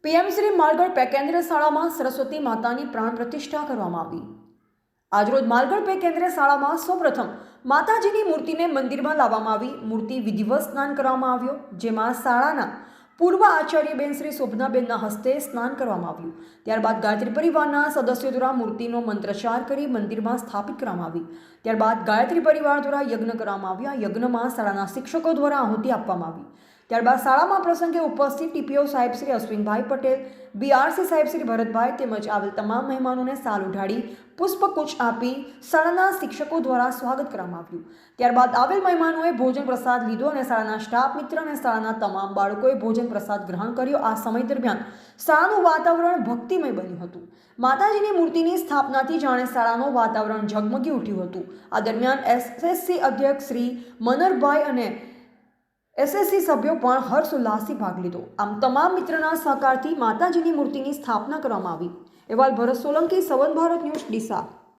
PM Shri Malgadh pay કેન્દ્રીય શાળામાં સરસ્વતી માતાની પ્રાણ પ્રતિષ્ઠા કરવામાં આવી। આજરોજ માલગઢ પે કેન્દ્રીય શાળામાં સૌપ્રથમ માતાજીની મૂર્તિને મંદિરમાં લાવવામાં આવી। મૂર્તિ વિધિવત સ્નાન કરવામાં આવ્યો, જેમાં શાળાના પૂર્વ આચાર્યબેન શ્રી શોભનાબેનના હસ્તે સ્નાન કરવામાં આવ્યું। ત્યારબાદ ગાયત્રી પરિવારના સદસ્યો દ્વારા મૂર્તિનો મંત્રોચ્ચાર કરી મંદિરમાં સ્થાપિત કરવામાં આવી। ત્યારબાદ ગાયત્રી પરિવાર દ્વારા યજ્ઞ કરવામાં આવ્યા। યજ્ઞમાં શાળાના શિક્ષકો દ્વારા આહુતિ આપવામાં આવી। ત્યારબાદ શાળામાં પ્રસંગે ઉપસ્થિત ટીપીઓ સાહેબ શ્રી અશ્વિનભાઈ પટેલ, બીઆરસી સાહેબ શ્રી ભરતભાઈ તેમજ આવેલ તમામ મહેમાનોને સાલ ઉઢાડી પુષ્પગુચ્છ આપી શાળાના શિક્ષકો દ્વારા સ્વાગત કરવામાં આવ્યું। ત્યારબાદ આવેલ મહેમાનોએ ભોજન પ્રસાદ લીધો અને શાળાના સ્ટાફ મિત્ર અને શાળાના તમામ બાળકોએ ભોજન પ્રસાદ ગ્રહણ કર્યો। આ સમય દરમિયાન શાળાનું વાતાવરણ ભક્તિમય બન્યું હતું। માતાજીની મૂર્તિની સ્થાપનાથી જાણે શાળાનું વાતાવરણ ઝગમગી ઉઠ્યું હતું। આ દરમિયાન એસએસસી અધ્યક્ષ શ્રી મનરભાઈ અને એસએસસી સભ્યો પણ હર્ષોલ્લાસથી ભાગ લીધો। આમ તમામ મિત્રના સહકારથી માતાજીની મૂર્તિની સ્થાપના કરવામાં આવી। અહેવાલ ભરત સોલંકી, સંવત ભારત ન્યૂઝ, ડીસા।